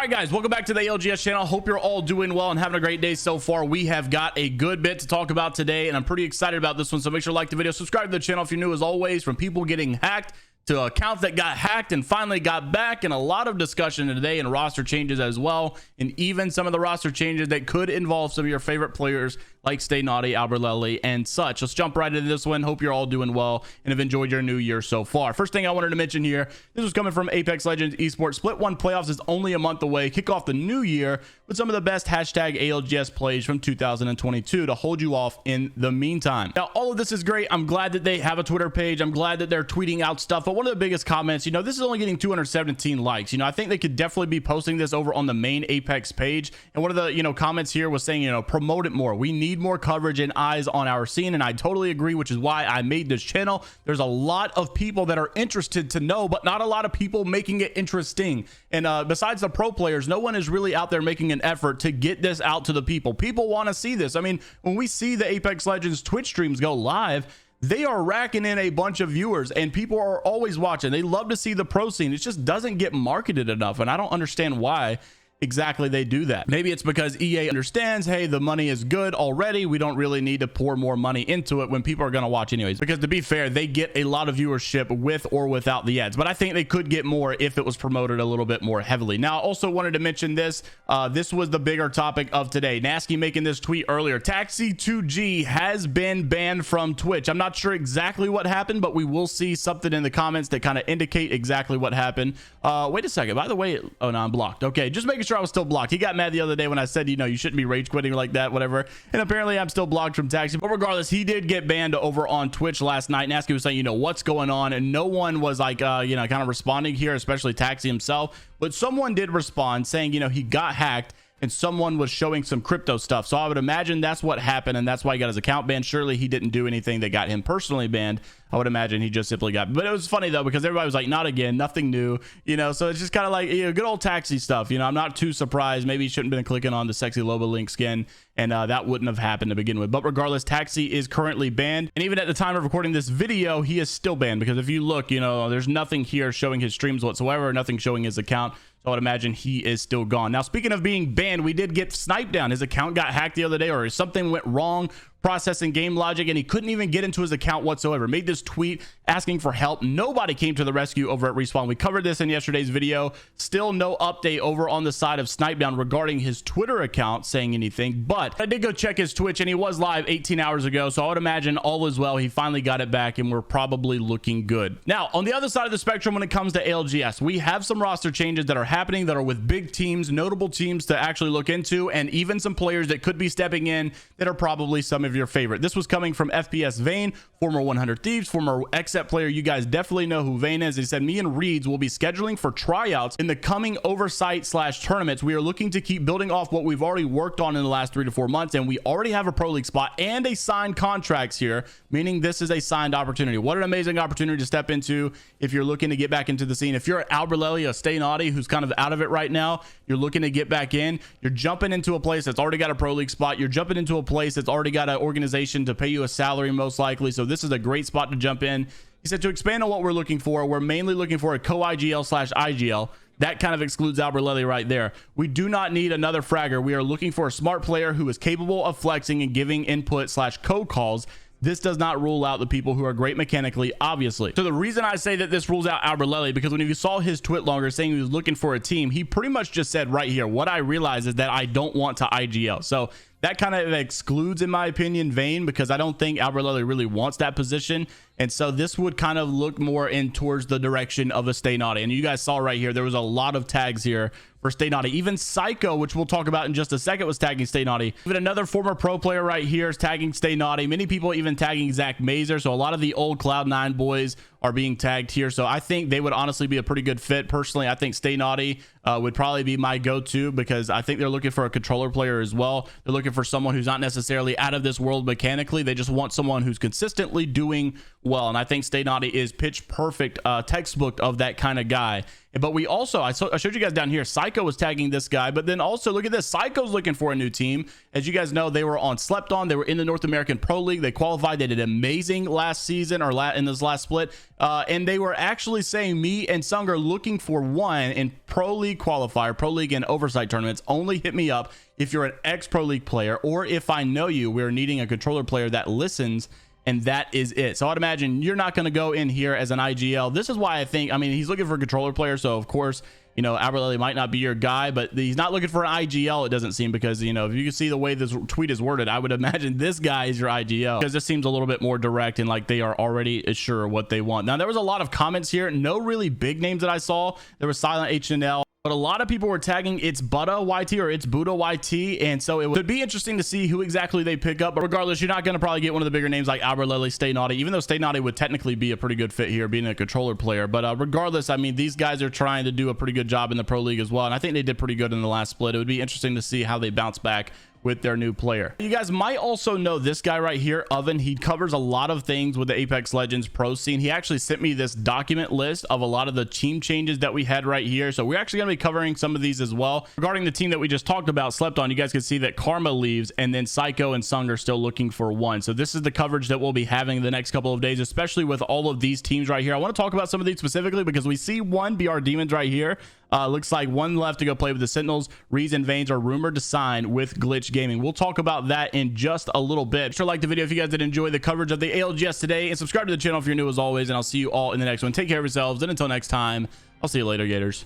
right, guys, welcome back to the ALGS channel. Hope you're all doing well and having a great day so far. We have got a good bit to talk about today, and I'm pretty excited about this one, so make sure to like the video, subscribe to the channel if you're new. As always, from people getting hacked to accounts that got hacked and finally got back, and a lot of discussion today and roster changes as well, and even some of the roster changes that could involve some of your favorite players like Stay Naughty, Alberlelli, and such. Let's jump right into this one. Hope you're all doing well and have enjoyed your new year so far. First thing I wanted to mention here, this was coming from Apex Legends Esports. Split 1 playoffs is only a month away. Kick off the new year with some of the best hashtag ALGS plays from 2022 to hold you off in the meantime. Now, all of this is great. I'm glad that they have a Twitter page. I'm glad that they're tweeting out stuff. But one of the biggest comments, this is only getting 217 likes. I think they could definitely be posting this over on the main Apex page. And one of the, comments here was saying, promote it more. We need more coverage and eyes on our scene. And I totally agree, which is why I made this channel. There's a lot of people that are interested to know, but not a lot of people making it interesting. And besides the pro players, no one is really out there making an effort to get this out to the people. People want to see this. I mean, when we see the Apex Legends Twitch streams go live, they are racking in a bunch of viewers and people are always watching. They love to see the pro scene. It just doesn't get marketed enough, and I don't understand why exactly they do that. Maybe it's because EA understands, hey, the money is good already. We don't really need to pour more money into it when people are going to watch anyways. Because to be fair, they get a lot of viewership with or without the ads, but I think they could get more if it was promoted a little bit more heavily. Now, I also wanted to mention this. This was the bigger topic of today. Nasky making this tweet earlier. Taxi2G has been banned from Twitch. I'm not sure exactly what happened, but we will see something in the comments that kind of indicate exactly what happened. Wait a second. By the way, oh no, I'm blocked. Okay, just making sure I was still blocked. He got mad the other day when I said, you shouldn't be rage quitting like that, whatever. And apparently I'm still blocked from Taxi. But regardless, he did get banned over on Twitch last night. Nasky was saying, what's going on? And no one was like, kind of responding here, especially Taxi himself. But someone did respond saying, he got hacked and someone was showing some crypto stuff. So I would imagine that's what happened, and that's why he got his account banned. Surely he didn't do anything that got him personally banned. I would imagine he just simply got, but it was funny though, because everybody was like, not again, nothing new, so it's just kind of like, good old Taxi stuff. I'm not too surprised. Maybe he shouldn't have been clicking on the sexy Loba link skin, and that wouldn't have happened to begin with. But regardless, Taxi is currently banned, and even at the time of recording this video, he is still banned, because if you look, there's nothing here showing his streams whatsoever, nothing showing his account. So I would imagine he is still gone. Now, speaking of being banned, we did get sniped down. His account got hacked the other day, or something went wrong processing game logic, and he couldn't even get into his account whatsoever. Made this tweet asking for help. Nobody came to the rescue over at Respawn. We covered this in yesterday's video. Still no update over on the side of Snipedown regarding his Twitter account saying anything, but I did go check his Twitch and he was live 18 hours ago, so I would imagine all is well. He finally got it back and we're probably looking good. Now, on the other side of the spectrum, when it comes to ALGS, we have some roster changes that are happening that are with big teams, notable teams to actually look into, and even some players that could be stepping in that are probably some of your favorite. This was coming from FPS Vane, former 100 Thieves, former XEP player. You guys definitely know who Vane is. He said, me and Reeds will be scheduling for tryouts in the coming oversight / tournaments. We are looking to keep building off what we've already worked on in the last 3 to 4 months, and we already have a pro league spot and a signed contracts here, meaning this is a signed opportunity. What an amazing opportunity to step into if you're looking to get back into the scene. If you're Alberlelli, a Stay Naughty who's kind of out of it right now, you're looking to get back in, you're jumping into a place that's already got a pro league spot, you're jumping into a place that's already got an organization to pay you a salary most likely, so this is a great spot to jump in. He said, to expand on what we're looking for, we're mainly looking for a co-IGL / IGL. That kind of excludes Alberlelli right there. We do not need another fragger. We are looking for a smart player who is capable of flexing and giving input / code calls. This does not rule out the people who are great mechanically, obviously. So the reason I say that this rules out Alberlelli, because when you saw his tweet longer saying he was looking for a team, he pretty much just said right here, what I realize is that I don't want to IGL. So that kind of excludes, in my opinion, Vane, because I don't think Alberlelli really wants that position. And so this would kind of look more in towards the direction of a Stay Naughty. And you guys saw right here, there was a lot of tags here for Stay Naughty. Even Psycho, which we'll talk about in just a second, was tagging Stay Naughty. Even another former pro player right here is tagging Stay Naughty. Many people even tagging JMeyels. So a lot of the old Cloud9 boys are being tagged here. So I think they would honestly be a pretty good fit. Personally, I think Stay Naughty would probably be my go-to, because I think they're looking for a controller player as well. They're looking for someone who's not necessarily out of this world mechanically. They just want someone who's consistently doing well. And I think Stay Naughty is pitch perfect textbook of that kind of guy. But we also, I showed you guys down here, Psycho was tagging this guy, but then also look at this, Psycho's looking for a new team. As you guys know, they were on Slept On, they were in the North American Pro League, they qualified, they did amazing last season, or in this last split, and they were actually saying me and Sung are looking for one in Pro League qualifier, Pro League and oversight tournaments. Only hit me up if you're an ex-Pro League player, or if I know you, we're needing a controller player that listens. And that is it. So I'd imagine you're not going to go in here as an IGL. This is why I think, I mean, he's looking for a controller player. So of course, you know, Aberlele might not be your guy, but he's not looking for an IGL, it doesn't seem, because, you know, if you can see the way this tweet is worded, I would imagine this guy is your IGL, because this seems a little bit more direct and like they are already sure what they want. Now, there was a lot of comments here. No really big names that I saw. There was Silent HNL. But a lot of people were tagging it's Buddha YT or it's Buddha YT, and so it would be interesting to see who exactly they pick up. But regardless, you're not going to probably get one of the bigger names like Aberlele, Stay Naughty, even though Stay Naughty would technically be a pretty good fit here, being a controller player. But regardless, I mean, these guys are trying to do a pretty good job in the Pro League as well, and I think they did pretty good in the last split. It would be interesting to see how they bounce back with their new player. You guys might also know this guy right here, Oven. He covers a lot of things with the Apex Legends pro scene. He actually sent me this document list of a lot of the team changes that we had right here. So we're actually going to be covering some of these as well. Regarding the team that we just talked about, Slept On, you guys can see that Karma leaves, and then Psycho and Sung are still looking for one. So this is the coverage that we'll be having the next couple of days, especially with all of these teams right here. I want to talk about some of these specifically because we see one BR Demons right here. Looks like one left to go play with the Sentinels. Rees and Veins are rumored to sign with Glitch Gaming. We'll talk about that in just a little bit. Be sure to like the video if you guys did enjoy the coverage of the ALGS today, and subscribe to the channel if you're new as always, and I'll see you all in the next one. Take care of yourselves, and until next time, I'll see you later, Gators.